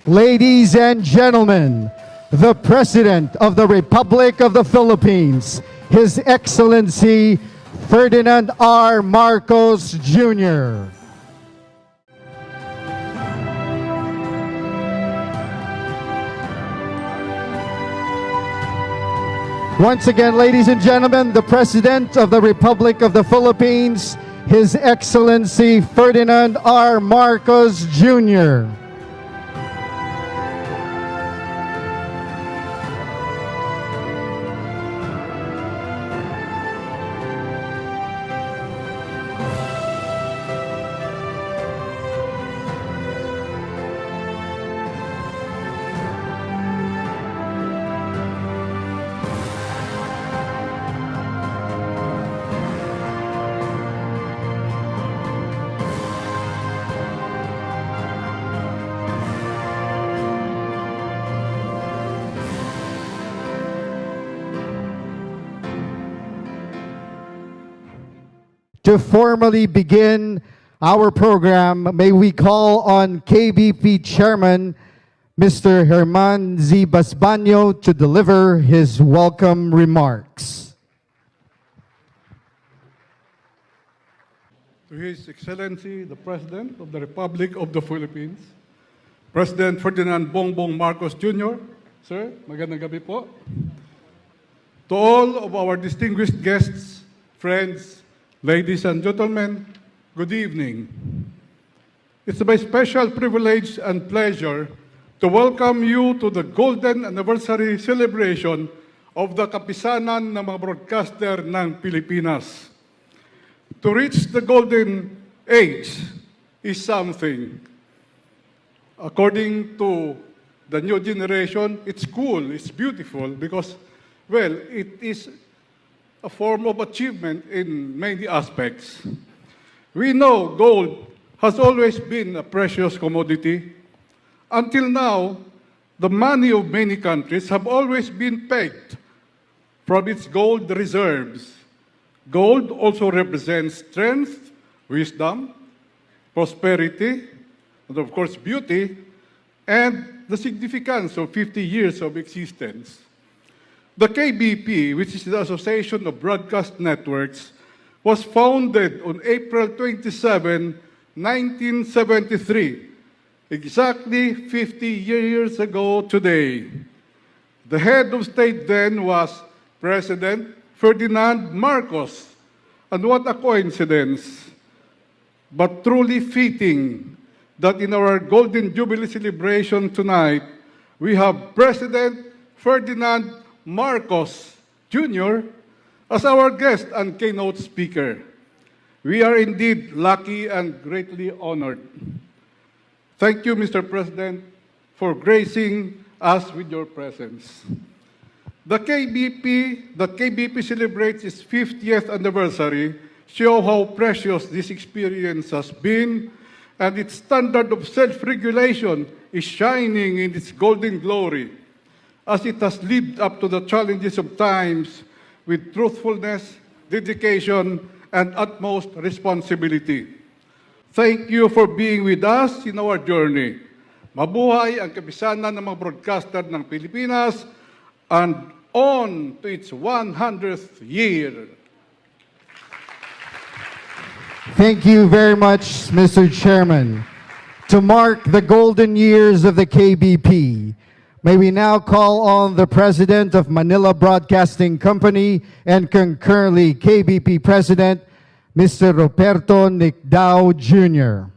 Ladies and gentlemen, the President of the Republic of the Philippines, His Excellency Ferdinand R. Marcos Jr. Once again, ladies and gentlemen, the President of the Republic of the Philippines, His Excellency Ferdinand R. Marcos Jr. To formally begin our program, may we call on KBP Chairman, Mr. Herman Z. Basbanyo, to deliver his welcome remarks. To His Excellency, the President of the Republic of the Philippines, President Ferdinand Bongbong Marcos Jr. Sir, magandang gabi po. To all of our distinguished guests, friends, ladies and gentlemen, good evening. It's my special privilege and pleasure to welcome you to the Golden Anniversary Celebration of the Kapisanan ng mga Brodkaster ng Pilipinas. To reach the golden age is something. According to the new generation, it's cool, it's beautiful because, well, it is a form of achievement in many aspects. We know gold has always been a precious commodity. Until now, the money of many countries have always been pegged from its gold reserves. Gold also represents strength, wisdom, prosperity, and of course beauty, and the significance of 50 years of existence. The KBP, which is the Association of Broadcast Networks, was founded on April 27, 1973, exactly 50 years ago today. The head of state then was President Ferdinand Marcos. And what a coincidence, but truly fitting that in our Golden Jubilee celebration tonight, we have President Ferdinand Marcos Jr. as our guest and keynote speaker. We are indeed lucky and greatly honored. Thank you, Mr. President, for gracing us with your presence. The KBP celebrates its 50th anniversary, show how precious this experience has been, and its standard of self-regulation is shining in its golden glory, as it has lived up to the challenges of times with truthfulness, dedication, and utmost responsibility. Thank you for being with us in our journey. Mabuhay ang Kapisanan ng mga Broadcaster ng Pilipinas and on to its 100th year. Thank you very much, Mr. Chairman. To mark the golden years of the KBP, may we now call on the President of Manila Broadcasting Company and concurrently KBP President, Mr. Roberto Nicdao Jr.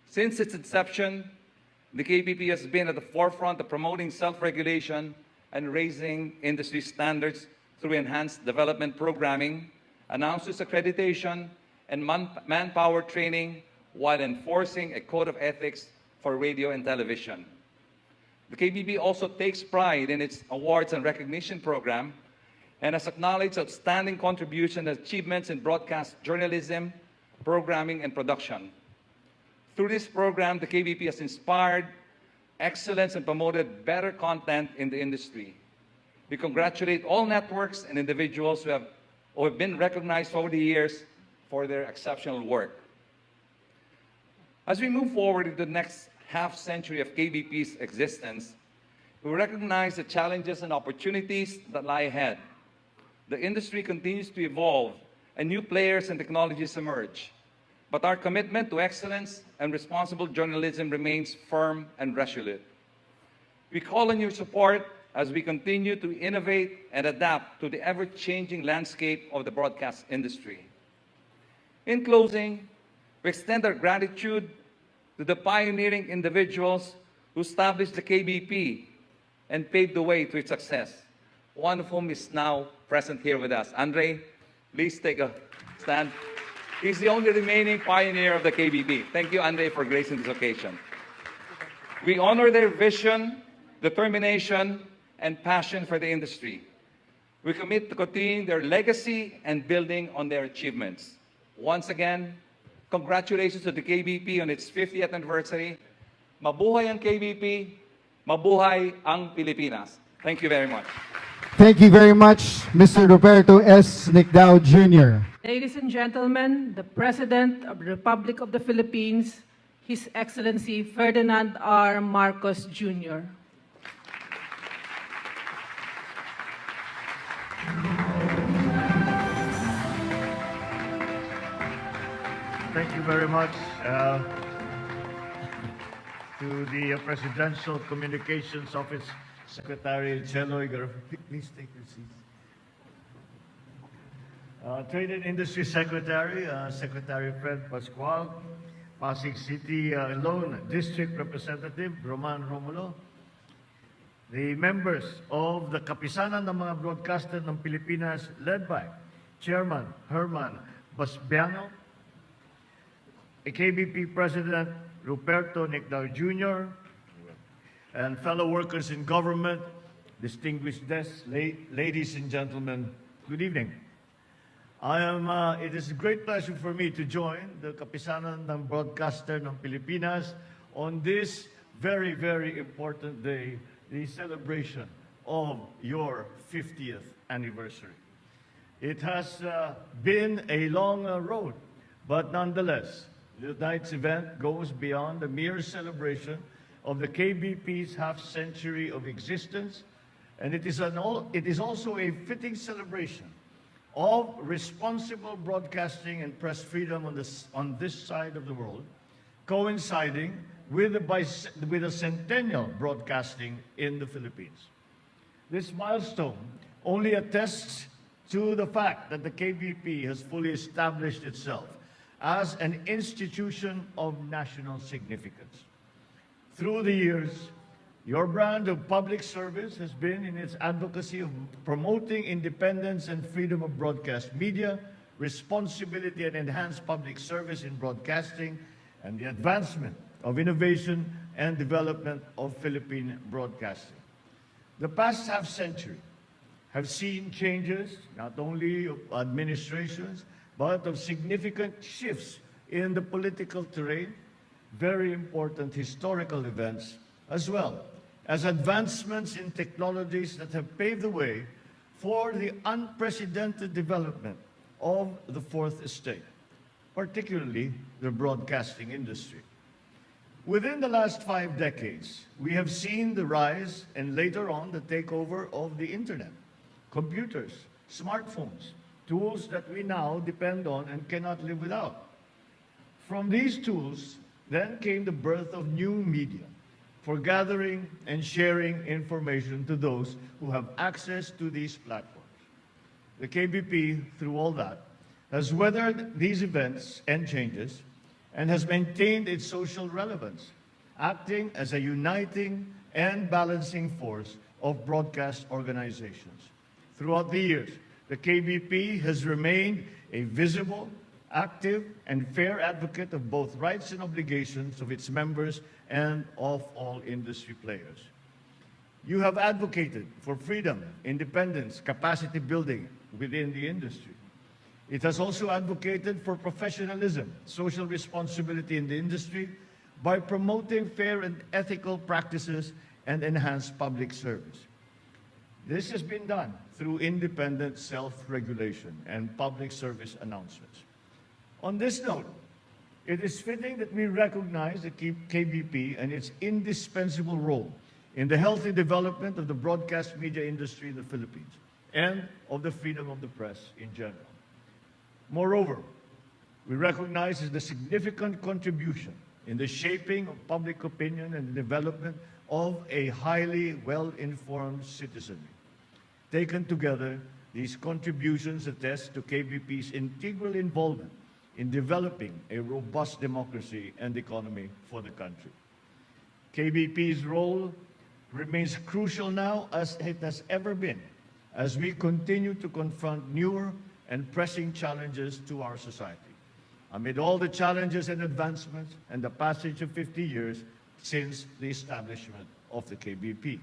Since its inception, the KBP has been at the forefront of promoting self-regulation and raising industry standards through enhanced development programming, announces accreditation, and manpower training while enforcing a code of ethics for radio and television. The KBP also takes pride in its awards and recognition program and has acknowledged outstanding contributions and achievements in broadcast journalism, programming, and production. Through this program, the KBP has inspired excellence and promoted better content in the industry. We congratulate all networks and individuals who have been recognized over the years for their exceptional work. As we move forward into the next half-century of KBP's existence, we recognize the challenges and opportunities that lie ahead. The industry continues to evolve and new players and technologies emerge. But our commitment to excellence and responsible journalism remains firm and resolute. We call on your support as we continue to innovate and adapt to the ever-changing landscape of the broadcast industry. In closing, we extend our gratitude to the pioneering individuals who established the KBP and paved the way to its success, one of whom is now present here with us. Andre, please take a stand. He's the only remaining pioneer of the KBP. Thank you, Andre, for gracing this occasion. We honor their vision, determination, and passion for the industry. We commit to continuing their legacy and building on their achievements. Once again, congratulations to the KBP on its 50th anniversary. Mabuhay ang KBP, mabuhay ang Pilipinas. Thank you very much. Thank you very much, Mr. Roberto S. Nicdao Jr. Ladies and gentlemen, the President of the Republic of the Philippines, His Excellency Ferdinand R. Marcos Jr. Thank you very much to the Presidential Communications Office Secretary Cheloy Garfield. Please take your seats. Trade and Industry Secretary, Secretary Fred Pascual, Pasig City Lone District Representative Roman Romulo, the members of the Kapisanan ng mga Brodkaster ng Pilipinas led by Chairman Herman Basbiano, a KBP President Roberto Nicdao Jr., and fellow workers in government, distinguished guests, ladies and gentlemen, good evening. It is a great pleasure for me to join the Kapisanan ng Brodkaster ng Pilipinas on this very, very important day, the celebration of your 50th anniversary. It has been a long road, but nonetheless, tonight's event goes beyond the mere celebration of the KBP's half-century of existence, and it is also a fitting celebration of responsible broadcasting and press freedom on this side of the world, coinciding with the centennial broadcasting in the Philippines. This milestone only attests to the fact that the KBP has fully established itself as an institution of national significance. Through the years, your brand of public service has been in its advocacy of promoting independence and freedom of broadcast media, responsibility and enhanced public service in broadcasting, and the advancement of innovation and development of Philippine broadcasting. The past half-century have seen changes, not only of administrations, but of significant shifts in the political terrain, very important historical events, as well as advancements in technologies that have paved the way for the unprecedented development of the fourth estate, particularly the broadcasting industry. Within the last 5 decades, we have seen the rise and later on the takeover of the internet, computers, smartphones, tools that we now depend on and cannot live without. From these tools, then came the birth of new media for gathering and sharing information to those who have access to these platforms. The KBP, through all that, has weathered these events and changes and has maintained its social relevance, acting as a uniting and balancing force of broadcast organizations. Throughout the years, the KBP has remained a visible, active, and fair advocate of both rights and obligations of its members and of all industry players. You have advocated for freedom, independence, capacity building within the industry. It has also advocated for professionalism, social responsibility in the industry by promoting fair and ethical practices and enhanced public service. This has been done through independent self-regulation and public service announcements. On this note, It is fitting that we recognize the KBP and its indispensable role in the healthy development of the broadcast media industry in the Philippines and of the freedom of the press in general. Moreover, we recognize the significant contribution in the shaping of public opinion and the development of a highly well-informed citizenry. Taken together, these contributions attest to KBP's integral involvement in developing a robust democracy and economy for the country. KBP's role remains crucial now as it has ever been, as we continue to confront newer and pressing challenges to our society. Amid all the challenges and advancements and the passage of 50 years since the establishment of the KBP.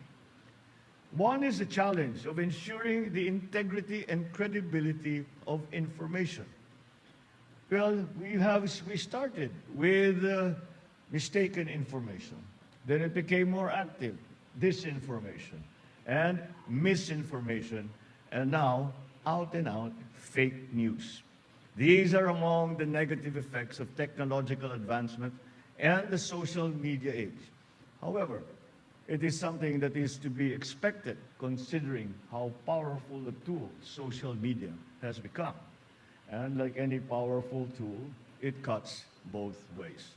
One is the challenge of ensuring the integrity and credibility of information. Well, we started with mistaken information. Then it became more active, disinformation and misinformation, and now out and out fake news. These are among the negative effects of technological advancement and the social media age. However, it is something that is to be expected considering how powerful a tool social media has become. And like any powerful tool, it cuts both ways.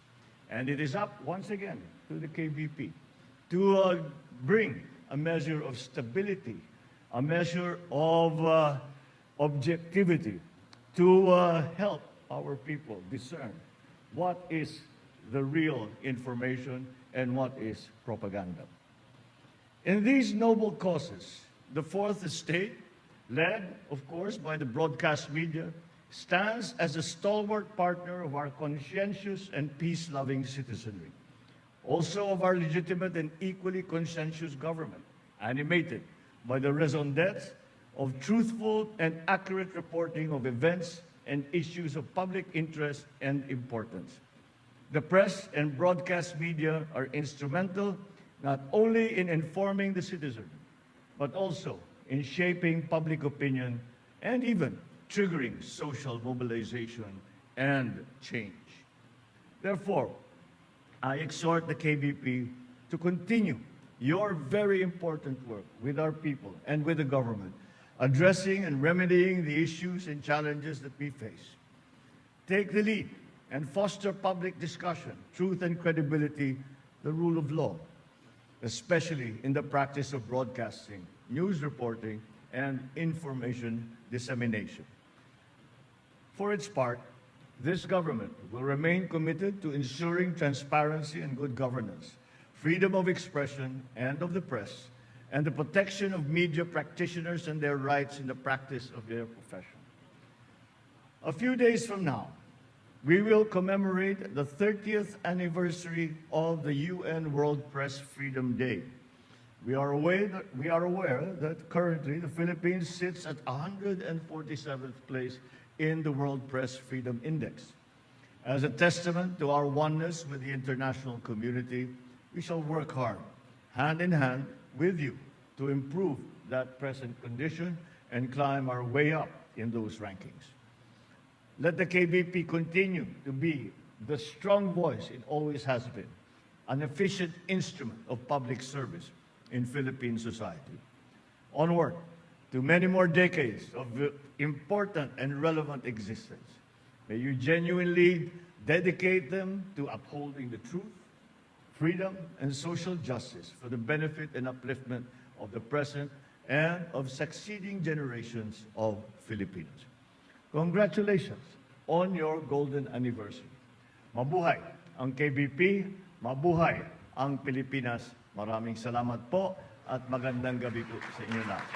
And it is up once again to the KBP to bring a measure of stability, a measure of objectivity, to help our people discern what is the real information and what is propaganda. In these noble causes, the Fourth Estate, led, of course, by the broadcast media, stands as a stalwart partner of our conscientious and peace-loving citizenry. Also of our legitimate and equally conscientious government, animated by the raison d'etre of truthful and accurate reporting of events and issues of public interest and importance. The press and broadcast media are instrumental not only in informing the citizen, but also in shaping public opinion and even triggering social mobilization and change. Therefore, I exhort the KBP to continue your very important work with our people and with the government, addressing and remedying the issues and challenges that we face. Take the lead and foster public discussion, truth and credibility, the rule of law, especially in the practice of broadcasting, news reporting, and information dissemination. For its part, this government will remain committed to ensuring transparency and good governance, freedom of expression and of the press, and the protection of media practitioners and their rights in the practice of their profession. A few days from now, we will commemorate the 30th anniversary of the UN World Press Freedom Day. We are aware that currently the Philippines sits at 147th place in the World Press Freedom Index. As a testament to our oneness with the international community, we shall work hard, hand in hand with you, to improve that present condition and climb our way up in those rankings. Let the KBP continue to be the strong voice it always has been, an efficient instrument of public service in Philippine society. Onward to many more decades of important and relevant existence. May you genuinely dedicate them to upholding the truth, freedom, and social justice for the benefit and upliftment of the present and of succeeding generations of Filipinos. Congratulations on your golden anniversary. Mabuhay ang KBP, mabuhay ang Pilipinas. Maraming salamat po at magandang gabi po sa inyo lahat.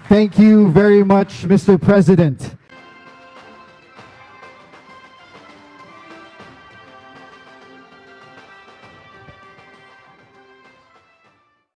Thank you very much, Mr. President.